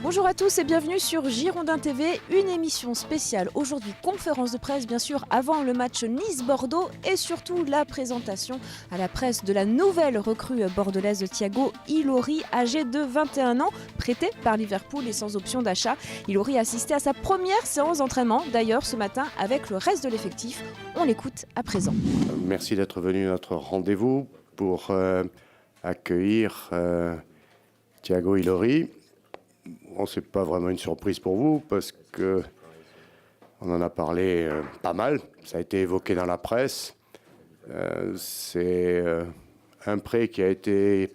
Bonjour à tous et bienvenue sur Girondin TV, une émission spéciale aujourd'hui, conférence de presse bien sûr avant le match Nice-Bordeaux et surtout la présentation à la presse de la nouvelle recrue bordelaise de Thiago Ilori, âgé de 21 ans, prêté par Liverpool et sans option d'achat. Ilori assistait à sa première séance d'entraînement d'ailleurs ce matin avec le reste de l'effectif. On l'écoute à présent. Merci d'être venu à notre rendez-vous pour accueillir Thiago Ilori. Bon, c'est pas vraiment une surprise pour vous parce que on en a parlé pas mal. Ça a été évoqué dans la presse. C'est un prêt qui a été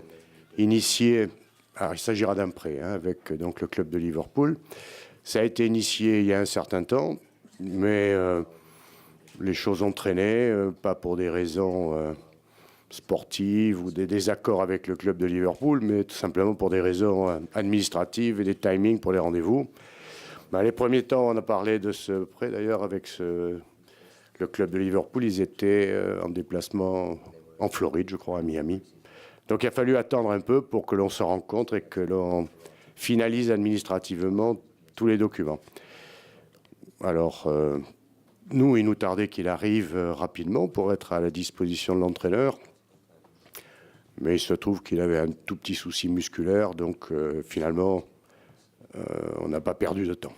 initié. Alors, il s'agira d'un prêt avec donc le club de Liverpool. Ça a été initié il y a un certain temps, mais les choses ont traîné, pas pour des raisons sportives ou des désaccords avec le club de Liverpool, mais tout simplement pour des raisons administratives et des timings pour les rendez-vous. Les premiers temps, on a parlé de ce prêt d'ailleurs avec le club de Liverpool. Ils étaient en déplacement en Floride, je crois, à Miami. Donc il a fallu attendre un peu pour que l'on se rencontre et que l'on finalise administrativement tous les documents. Alors, nous, il nous tardait qu'il arrive rapidement pour être à la disposition de l'entraîneur. Mais il se trouve qu'il avait un tout petit souci musculaire, donc finalement, on n'a pas perdu de temps.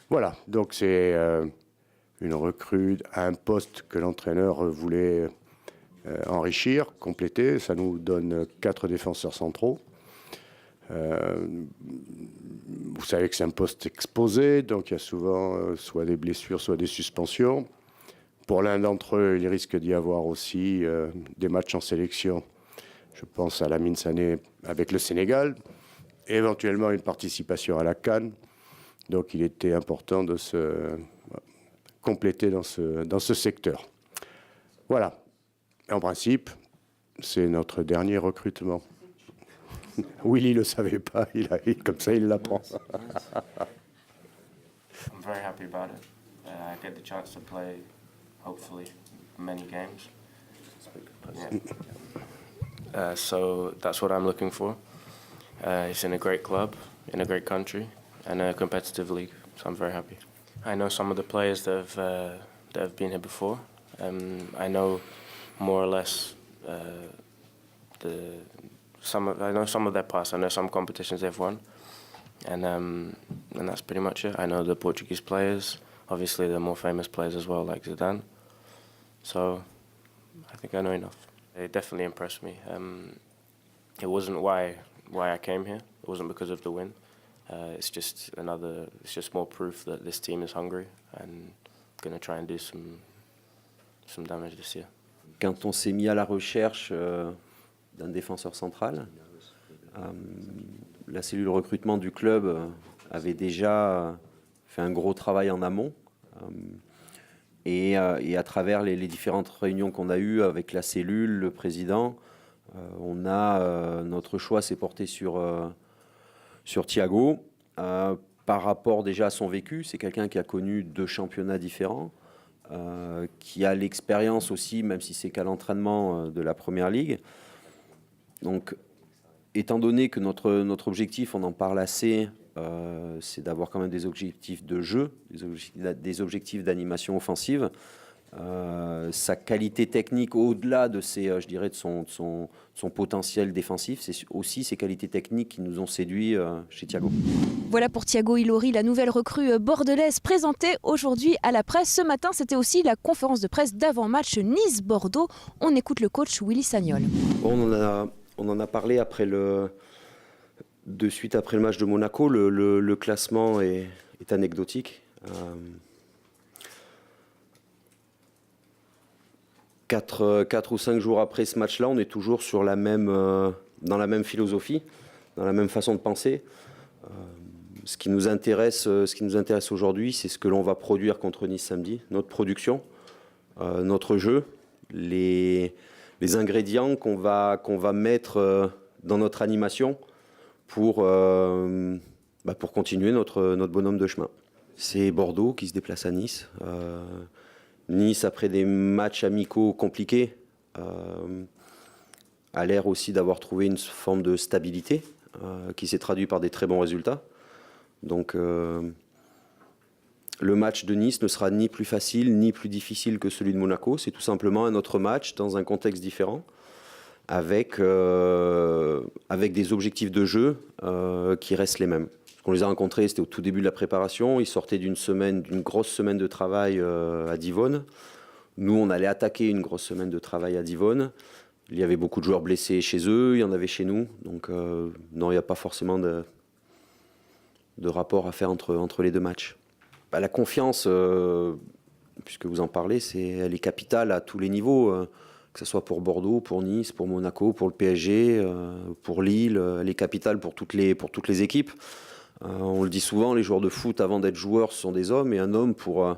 Voilà, donc c'est une recrue à un poste que l'entraîneur voulait enrichir, compléter. Ça nous donne 4 défenseurs centraux. Vous savez que c'est un poste exposé, donc il y a souvent soit des blessures, soit des suspensions. Pour l'un d'entre eux, il risque d'y avoir aussi des matchs en sélection. Je pense à Lamine Sané avec le Sénégal, et éventuellement une participation à la CAN. Donc il était important de se compléter dans ce secteur. Voilà. En principe, c'est notre dernier recrutement. Willy ne le savait pas, comme ça il l'apprend. I'm very happy about it. I get the chance to play, hopefully, many games. Yeah. So that's what I'm looking for. It's in a great club, in a great country, and a competitive league. So I'm very happy. I know some of the players that have been here before. I know more or less I know some of their past. I know some competitions they've won, and that's pretty much it. I know the Portuguese players. Obviously, the more famous players as well, like Zidane. So I think I know enough. They definitely impressed me. It wasn't why I came here. It wasn't because of the win. It's just more proof that this team is hungry and going to try and do some damage this year. Quand on s'est mis à la recherche d'un défenseur central, la cellule recrutement du club avait déjà fait un gros travail en amont. Et à travers les différentes réunions qu'on a eues avec la cellule, le président, notre choix s'est porté sur Thiago. Par rapport déjà à son vécu, c'est quelqu'un qui a connu 2 championnats différents, qui a l'expérience aussi, même si c'est qu'à l'entraînement de la Première Ligue. Donc, étant donné que notre objectif, on en parle assez, c'est d'avoir quand même des objectifs de jeu, des objectifs d'animation offensive. Sa qualité technique, au-delà de je dirais de son potentiel défensif, c'est aussi ses qualités techniques qui nous ont séduits chez Thiago. Voilà pour Thiago Ilori, la nouvelle recrue bordelaise présentée aujourd'hui à la presse. Ce matin, c'était aussi la conférence de presse d'avant-match Nice-Bordeaux. On écoute le coach Willy Sagnol. On en a parlé de suite après le match de Monaco. Le classement est anecdotique. 4 ou 5 jours après ce match-là, on est toujours dans la même philosophie, dans la même façon de penser. Ce qui nous intéresse aujourd'hui, c'est ce que l'on va produire contre Nice samedi, notre production, notre jeu, les ingrédients qu'on va mettre dans notre animation pour continuer notre bonhomme de chemin. C'est Bordeaux qui se déplace à Nice. Nice, après des matchs amicaux compliqués, a l'air aussi d'avoir trouvé une forme de stabilité qui s'est traduit par des très bons résultats. Donc le match de Nice ne sera ni plus facile ni plus difficile que celui de Monaco. C'est tout simplement un autre match dans un contexte différent, avec des objectifs de jeu qui restent les mêmes. On les a rencontrés, c'était au tout début de la préparation. Ils sortaient d'une grosse semaine de travail à Divonne. Nous, on allait attaquer une grosse semaine de travail à Divonne. Il y avait beaucoup de joueurs blessés chez eux, il y en avait chez nous. Donc non, il n'y a pas forcément de rapport à faire entre les deux matchs. La confiance, puisque vous en parlez, elle est capitale à tous les niveaux, que ce soit pour Bordeaux, pour Nice, pour Monaco, pour le PSG, pour Lille. Elle est capitale pour toutes les équipes. On le dit souvent, les joueurs de foot, avant d'être joueurs, ce sont des hommes. Et un homme, pour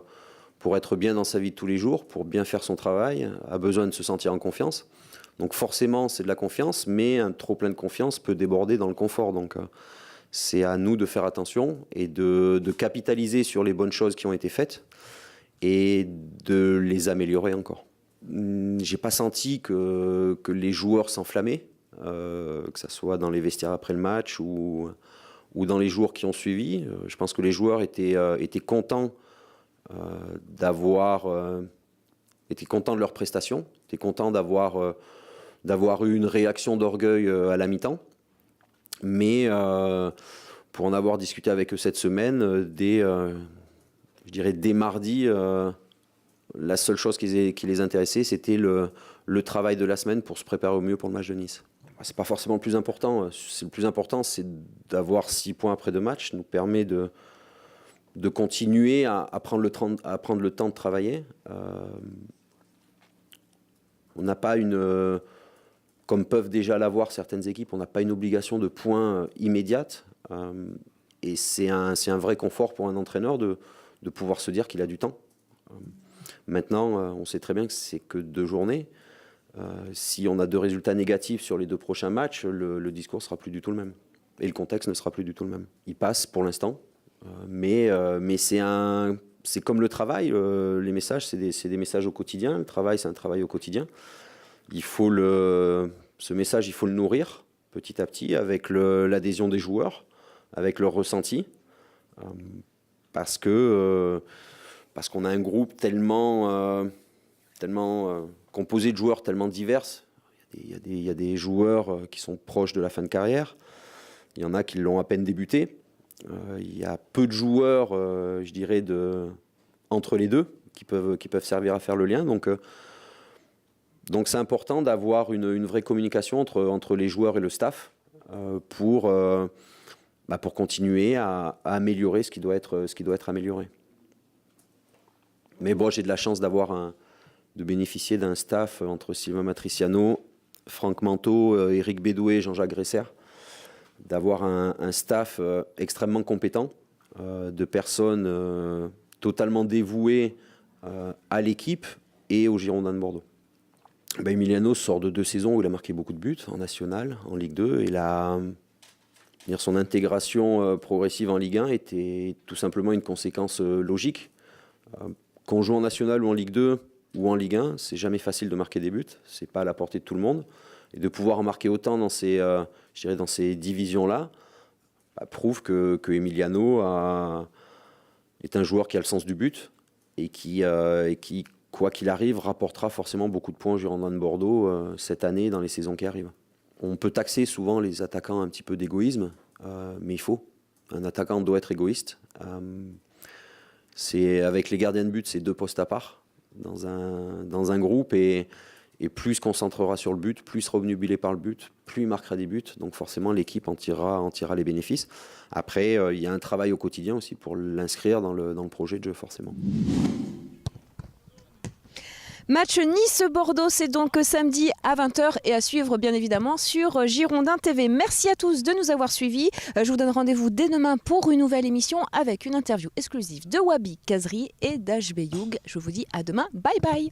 être bien dans sa vie de tous les jours, pour bien faire son travail, a besoin de se sentir en confiance. Donc forcément, c'est de la confiance, mais un trop plein de confiance peut déborder dans le confort. Donc c'est à nous de faire attention et de capitaliser sur les bonnes choses qui ont été faites et de les améliorer encore. J'ai pas senti que les joueurs s'enflammaient, que ce soit dans les vestiaires après le match ou dans les jours qui ont suivi. Je pense que les joueurs étaient contents étaient contents de leurs prestations, étaient contents d'avoir eu une réaction d'orgueil à la mi-temps. Mais pour en avoir discuté avec eux cette semaine, dès mardi, la seule chose qui les intéressait, c'était le travail de la semaine pour se préparer au mieux pour le match de Nice. C'est pas forcément le plus important. Le plus important, c'est d'avoir 6 points après 2 matchs, nous permet de continuer à prendre le temps de travailler. On n'a pas comme peuvent déjà l'avoir certaines équipes, on n'a pas une obligation de points immédiate. Et c'est un vrai confort pour un entraîneur de pouvoir se dire qu'il a du temps. Maintenant, on sait très bien que c'est que 2 journées. Si on a 2 résultats négatifs sur les 2 prochains matchs, le discours ne sera plus du tout le même. Et le contexte ne sera plus du tout le même. Il passe pour l'instant, mais c'est comme le travail. Les messages, c'est des messages au quotidien. Le travail, c'est un travail au quotidien. Ce message, il faut le nourrir petit à petit avec l'adhésion des joueurs, avec leur ressenti, parce qu'on a un groupe tellement composé de joueurs tellement divers. Il y a des joueurs qui sont proches de la fin de carrière. Il y en a qui l'ont à peine débuté. Il y a peu de joueurs, je dirais, entre les deux qui peuvent servir à faire le lien. Donc c'est important d'avoir une vraie communication entre les joueurs et le staff pour continuer à améliorer ce qui doit être amélioré. Mais bon, j'ai de la chance de bénéficier d'un staff entre Sylvain Matriciano, Franck Manteau, Éric Bédoué et Jean-Jacques Gresser, d'avoir un staff extrêmement compétent, de personnes totalement dévouées à l'équipe et aux Girondins de Bordeaux. Emiliano sort de 2 saisons où il a marqué beaucoup de buts en national, en Ligue 2. Son intégration progressive en Ligue 1 était tout simplement une conséquence logique. Qu'on joue en national ou en Ligue 2 ou en Ligue 1, c'est jamais facile de marquer des buts. C'est pas à la portée de tout le monde. Et de pouvoir en marquer autant dans ces divisions-là prouve que Emiliano est un joueur qui a le sens du but et qui quoi qu'il arrive, rapportera forcément beaucoup de points aux Girondins de Bordeaux cette année dans les saisons qui arrivent. On peut taxer souvent les attaquants un petit peu d'égoïsme, mais il faut. Un attaquant doit être égoïste. Avec les gardiens de but, c'est 2 postes à part dans un groupe et plus il se concentrera sur le but, plus il sera obnubilé par le but, plus il marquera des buts. Donc forcément, l'équipe en tirera les bénéfices. Après, il y a un travail au quotidien aussi pour l'inscrire dans le projet de jeu, forcément. Match Nice-Bordeaux, c'est donc samedi à 20h et à suivre bien évidemment sur Girondins TV. Merci à tous de nous avoir suivis. Je vous donne rendez-vous dès demain pour une nouvelle émission avec une interview exclusive de Wabi Kazri et d'HB Youg. Je vous dis à demain. Bye bye.